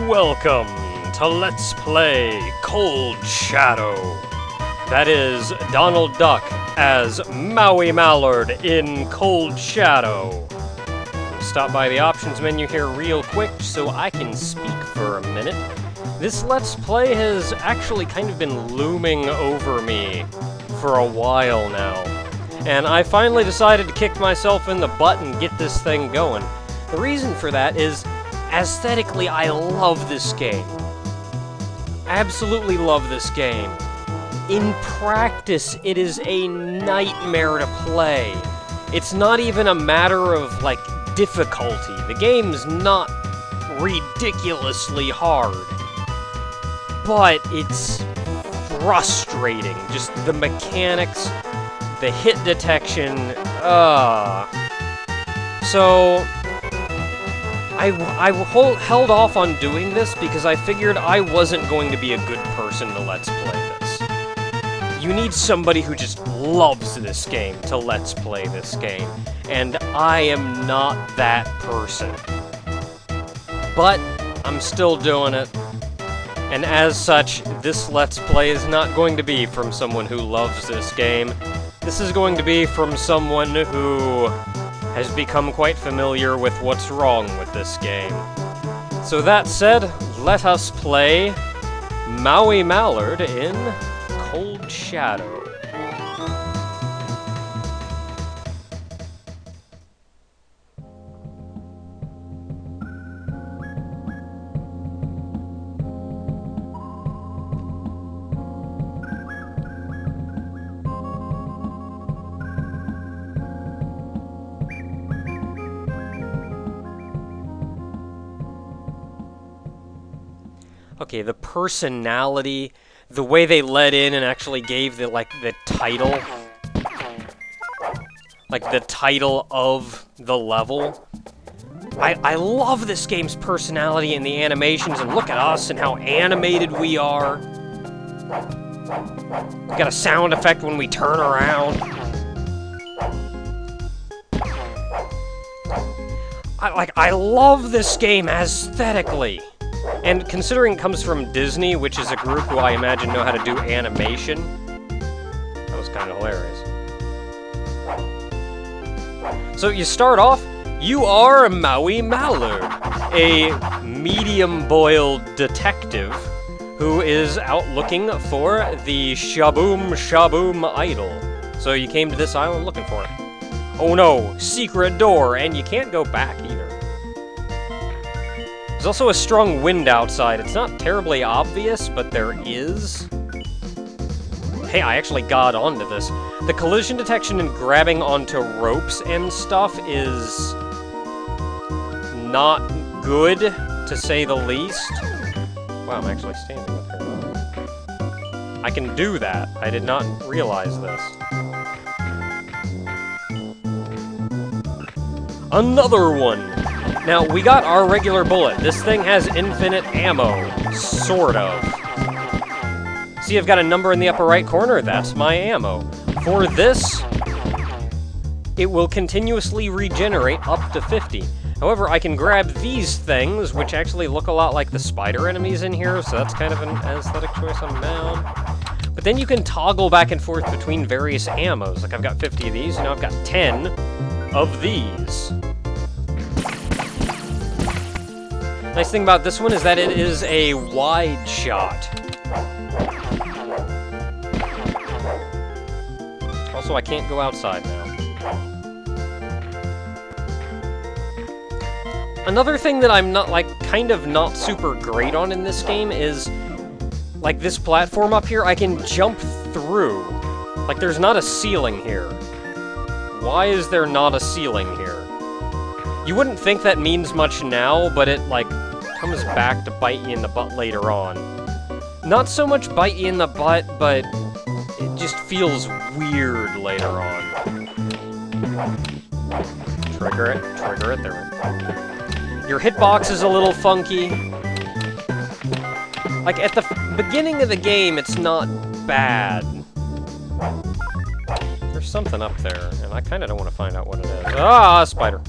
Welcome to Let's Play Cold Shadow. That is Donald Duck as Maui Mallard in Cold Shadow. Stop by the options menu here real quick so I can speak for a minute. This Let's Play has actually kind of been looming over me for a while now. And I finally decided to kick myself in the butt and get this thing going. The reason for that is, aesthetically, I love this game. Absolutely love this game. In practice, it is a nightmare to play. It's not even a matter of, like, difficulty. The game's not ridiculously hard. But it's frustrating. Just the mechanics, the hit detection, So, I held off on doing this because I figured I wasn't going to be a good person to Let's Play this. You need somebody who just loves this game to Let's Play this game, and I am not that person. But I'm still doing it, and as such, this Let's Play is not going to be from someone who loves this game. This is going to be from someone who has become quite familiar with what's wrong with this game. So that said, let us play Maui Mallard in Cold Shadow. Okay, the personality, the way they let in and actually gave the title, like the title of the level. I love this game's personality and the animations, and look at us and how animated we are. We got a sound effect when we turn around. I love this game aesthetically. And considering it comes from Disney, which is a group who I imagine know how to do animation, that was kind of hilarious. So you start off, you are Maui Mallard, a medium-boiled detective who is out looking for the Shaboom Shaboom idol. So you came to this island looking for it. Oh no, secret door, and you can't go back either. There's also a strong wind outside. It's not terribly obvious, but there is. Hey, I actually got onto this. The collision detection and grabbing onto ropes and stuff is not good, to say the least. Wow, I'm actually standing up here. I can do that. I did not realize this. Another one! Now, we got our regular bullet. This thing has infinite ammo. Sort of. See, I've got a number in the upper right corner. That's my ammo. For this, it will continuously regenerate up to 50. However, I can grab these things, which actually look a lot like the spider enemies in here, so that's kind of an aesthetic choice on down. But then you can toggle back and forth between various ammos. Like, I've got 50 of these, and now I've got 10 of these. Nice thing about this one is that it is a wide shot. Also, I can't go outside now. Another thing that I'm not, kind of not super great on in this game is, this platform up here, I can jump through. There's not a ceiling here. Why is there not a ceiling here? You wouldn't think that means much now, but it, comes back to bite you in the butt later on. Not so much bite you in the butt, but it just feels weird later on. Trigger it, there. Your hitbox is a little funky. At the beginning of the game, it's not bad. There's something up there, and I kind of don't want to find out what it is. Ah, spider.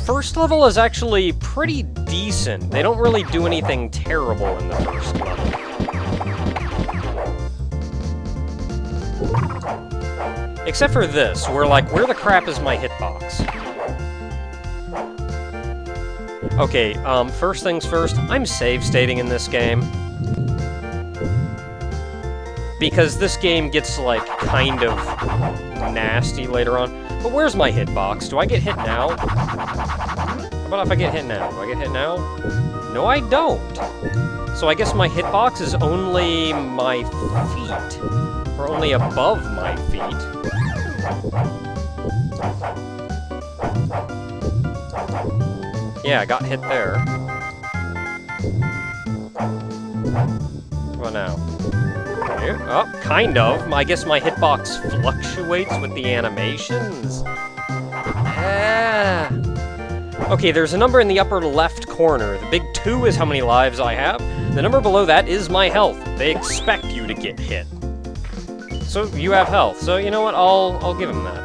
first level is actually pretty decent. They don't really do anything terrible in the first level. Except for this, where the crap is my hitbox? Okay, first things first, I'm save stating in this game. Because this game gets, like, kind of nasty later on. But where's my hitbox? Do I get hit now? How about if I get hit now? Do I get hit now? No, I don't. So I guess my hitbox is only my feet. Or only above my feet. Yeah, I got hit there. What now? Oh, kind of. I guess my hitbox fluctuates with the animations. Okay, there's a number in the upper left corner. The big 2 is how many lives I have. The number below that is my health. They expect you to get hit. So you have health. So you know what? I'll give him that.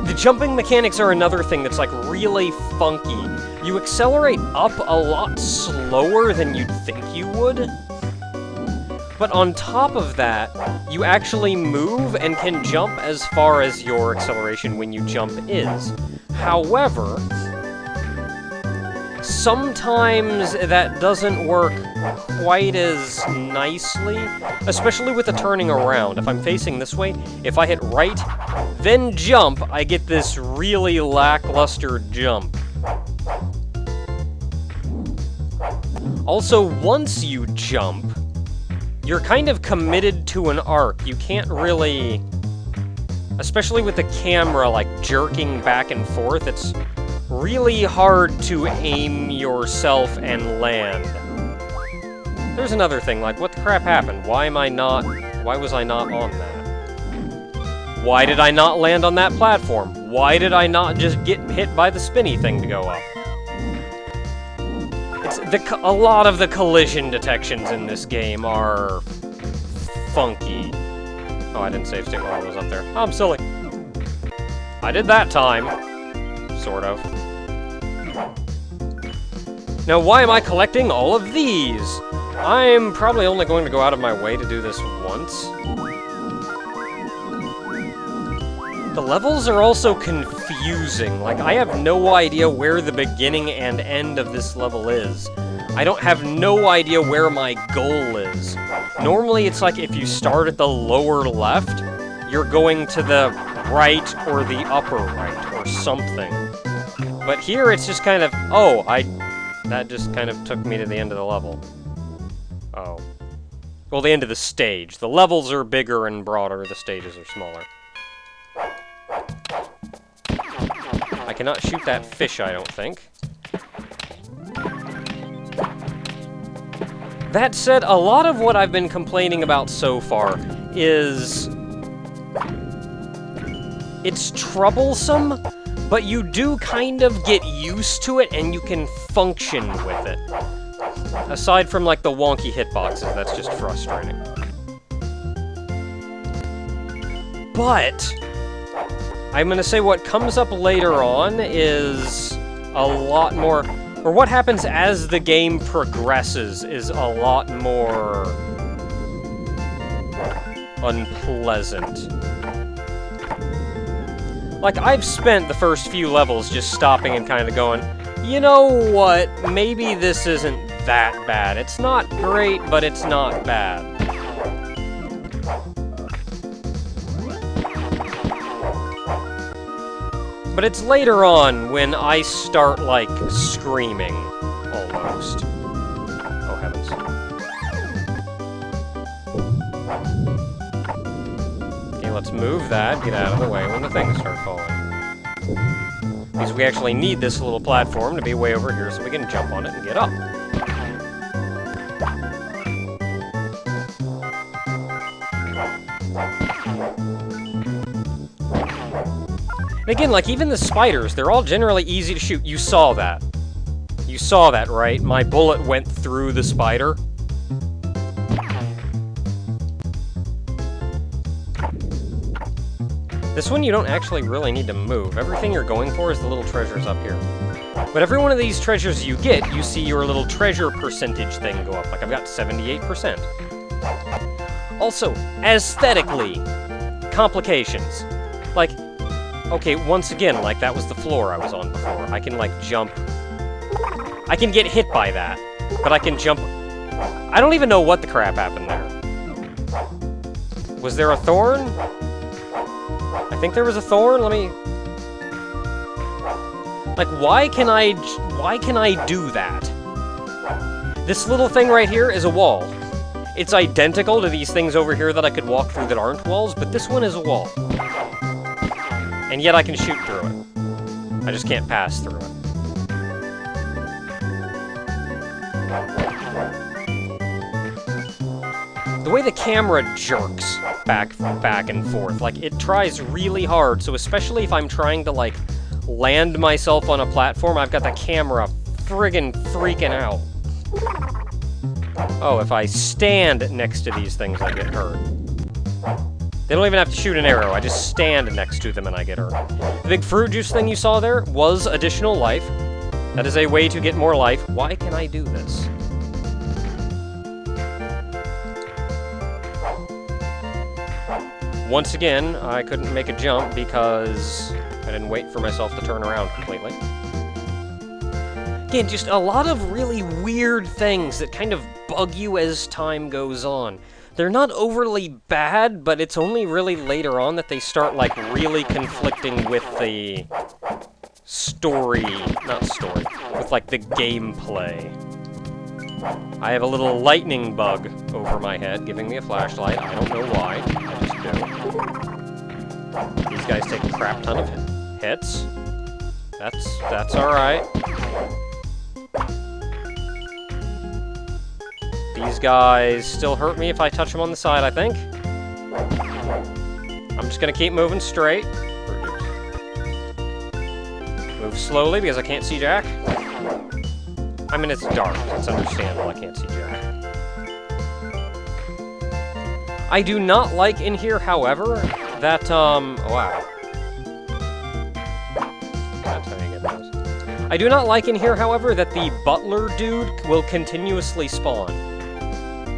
The jumping mechanics are another thing that's like really funky. You accelerate up a lot slower than you'd think you would. But on top of that, you actually move and can jump as far as your acceleration when you jump is. However, sometimes that doesn't work quite as nicely, especially with the turning around. If I'm facing this way, if I hit right, then jump, I get this really lackluster jump. Also, once you jump, you're kind of committed to an arc. You can't really... Especially with the camera, like, jerking back and forth, it's really hard to aim yourself and land. There's another thing, like, what the crap happened? Why was I not on that? Why did I not land on that platform? Why did I not just get hit by the spinny thing to go up? A lot of the collision detections in this game are funky. Oh, I didn't save state while I was up there. Oh, I'm silly. I did that time. Sort of. Now, why am I collecting all of these? I'm probably only going to go out of my way to do this once. The levels are also confusing. Like, I have no idea where the beginning and end of this level is. I don't have no idea where my goal is. Normally, it's like if you start at the lower left, you're going to the right or the upper right or something. But here, it's just kind of, oh, that just kind of took me to the end of the level. Oh. Well, the end of the stage. The levels are bigger and broader, the stages are smaller. I cannot shoot that fish, I don't think. That said, a lot of what I've been complaining about so far is... It's troublesome, but you do kind of get used to it and you can function with it. Aside from, like, the wonky hitboxes, that's just frustrating. But... I'm gonna say what comes up later on is a lot more... Or what happens as the game progresses is a lot more... unpleasant. Like, I've spent the first few levels just stopping and kind of going, you know what, maybe this isn't that bad. It's not great, but it's not bad. But it's later on when I start, like, screaming, almost. Oh, heavens. Okay, let's move that, get out of the way when the things start falling. Because we actually need this little platform to be way over here so we can jump on it and get up. And again, like, even the spiders, they're all generally easy to shoot. You saw that. You saw that, right? My bullet went through the spider. This one you don't actually really need to move. Everything you're going for is the little treasures up here. But every one of these treasures you get, you see your little treasure percentage thing go up. Like, I've got 78%. Also, aesthetically, complications. Like, okay, once again, like, that was the floor I was on before. I can, like, jump. I can get hit by that, but I can jump. I don't even know what the crap happened there. Was there a thorn? I think there was a thorn. Let me... Like, why can I do that? This little thing right here is a wall. It's identical to these things over here that I could walk through that aren't walls, but this one is a wall. And yet I can shoot through it. I just can't pass through it. The way the camera jerks back and forth, like, it tries really hard, so especially if I'm trying to, like, land myself on a platform, I've got the camera friggin' freaking out. Oh, if I stand next to these things, I get hurt. They don't even have to shoot an arrow, I just stand next to them and I get hurt. The big fruit juice thing you saw there was additional life. That is a way to get more life. Why can I do this? Once again, I couldn't make a jump because I didn't wait for myself to turn around completely. Again, just a lot of really weird things that kind of bug you as time goes on. They're not overly bad, but it's only really later on that they start, like, really conflicting with the with, like, the gameplay. I have a little lightning bug over my head, giving me a flashlight. I don't know why. I just do. These guys take a crap ton of hits. That's alright. These guys still hurt me if I touch them on the side, I think. I'm just gonna keep moving straight. Move slowly because I can't see Jack. I mean, it's dark. It's understandable. I can't see Jack. I do not like in here, however, that, wow. That's how you get those. I do not like in here, however, that the butler dude will continuously spawn.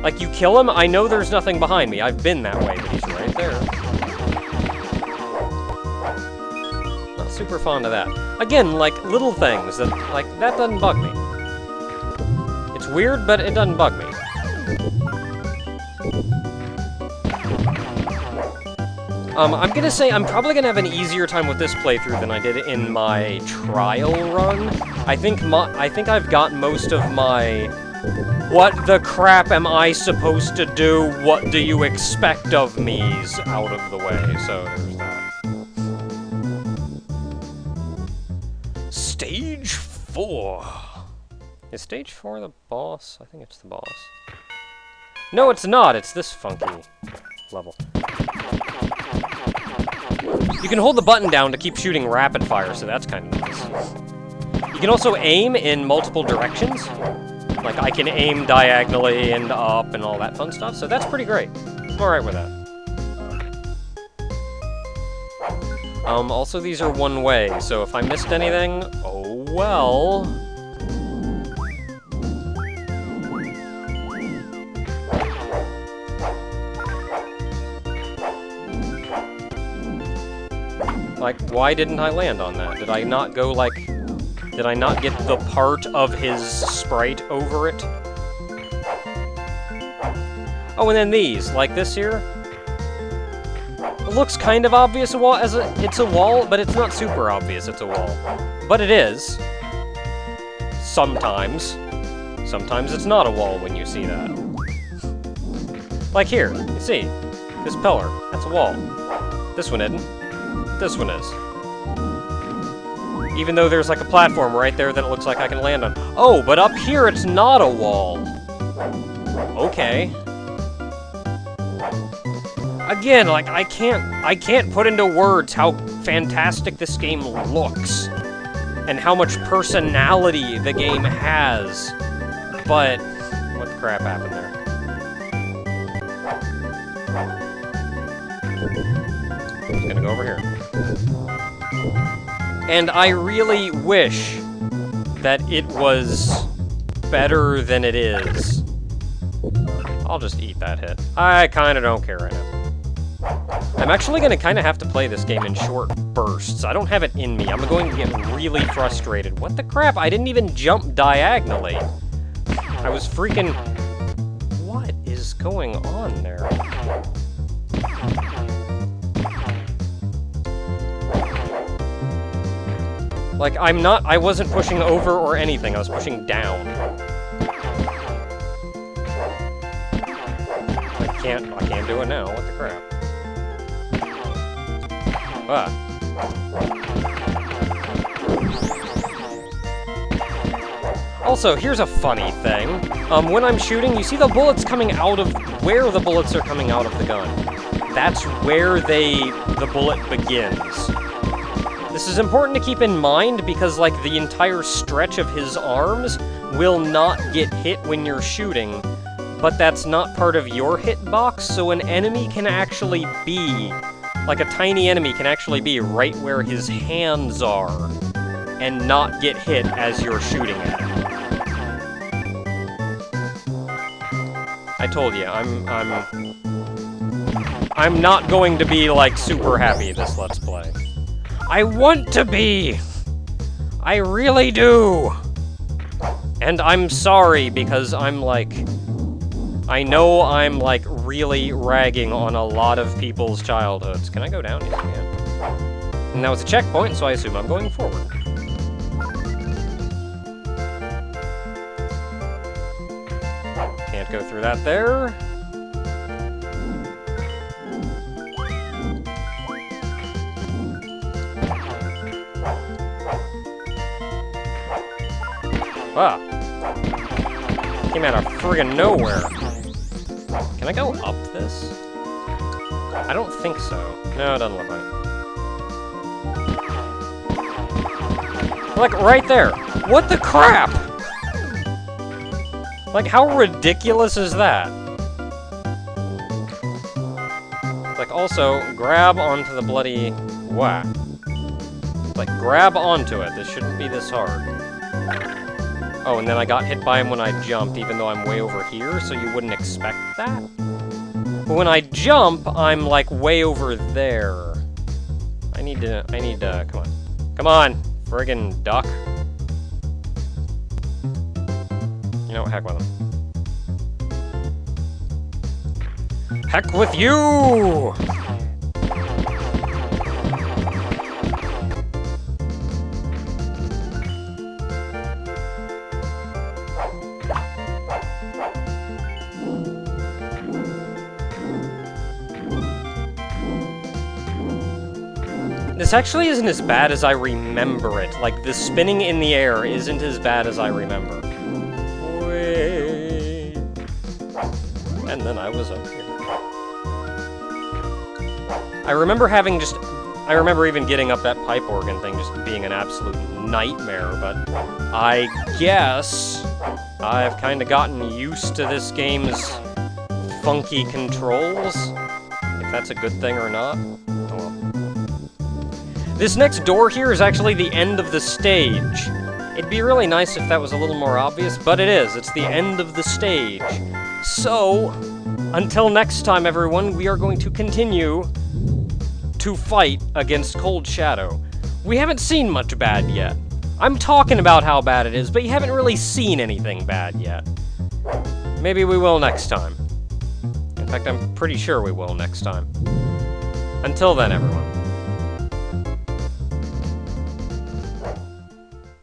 Like, you kill him, I know there's nothing behind me. I've been that way, but he's right there. Not super fond of that. Again, like, little things that, like, that doesn't bug me. It's weird, but it doesn't bug me. I'm gonna say I'm probably gonna have an easier time with this playthrough than I did in my trial run. I think I've got most of my what the crap am I supposed to do? What do you expect of me's out of the way, so there's that. Stage 4. Is Stage 4 the boss? I think it's the boss. No, it's not. It's this funky level. You can hold the button down to keep shooting rapid fire, so that's kind of nice. You can also aim in multiple directions. Like, I can aim diagonally and up and all that fun stuff, so that's pretty great. I'm alright with that. Also, these are one way, so if I missed anything, oh well. Like, why didn't I land on that? Did I not go, like... Did I not get the part of his sprite over it? Oh, and then these. Like this here. It looks kind of obvious it's a wall, but it's not super obvious it's a wall. But it is. Sometimes. Sometimes it's not a wall when you see that. Like here. You see. This pillar. That's a wall. This one isn't. This one is. Even though there's like a platform right there that it looks like I can land on. Oh, but up here it's not a wall. Okay. Again, like, I can't put into words how fantastic this game looks. And how much personality the game has. But, what the crap happened there? Just gonna go over here. And I really wish that it was better than it is. I'll just eat that hit. I kinda don't care right now. I'm actually gonna kinda have to play this game in short bursts. I don't have it in me. I'm going to get really frustrated. What the crap? I didn't even jump diagonally. I was freaking... What is going on there? Like, I wasn't pushing over or anything. I was pushing down. I can't do it now. What the crap? Ah. Also, here's a funny thing. When I'm shooting, you see the bullets coming out of... Where the bullets are coming out of the gun. That's where the bullet begins. This is important to keep in mind because, like, the entire stretch of his arms will not get hit when you're shooting, but that's not part of your hitbox, so an enemy can actually be... Like, a tiny enemy can actually be right where his hands are and not get hit as you're shooting at him. I told you, I'm not going to be, like, super happy this Let's Play. I want to be! I really do! And I'm sorry, because I'm, like... I know I'm, like, really ragging on a lot of people's childhoods. Can I go down? Yes, I can. And that was a checkpoint, so I assume I'm going forward. Can't go through that there. Ah. Came out of friggin' nowhere. Can I go up this? I don't think so. No, it doesn't look like it. Like, right there. What the crap? Like, how ridiculous is that? Like, also, grab onto the bloody... Whack. Like, grab onto it. This shouldn't be this hard. Oh, and then I got hit by him when I jumped, even though I'm way over here, so you wouldn't expect that? But when I jump, I'm, like, way over there. I need to, come on. Come on, friggin' duck. You know what, heck with him. Heck with you! This actually isn't as bad as I remember it. Like, the spinning in the air isn't as bad as I remember. Wait. And then I was up here. I remember even getting up that pipe organ thing just being an absolute nightmare, but I guess I've kind of gotten used to this game's funky controls. If that's a good thing or not. This next door here is actually the end of the stage. It'd be really nice if that was a little more obvious, but it is. It's the end of the stage. So, until next time, everyone, we are going to continue to fight against Cold Shadow. We haven't seen much bad yet. I'm talking about how bad it is, but you haven't really seen anything bad yet. Maybe we will next time. In fact, I'm pretty sure we will next time. Until then, everyone.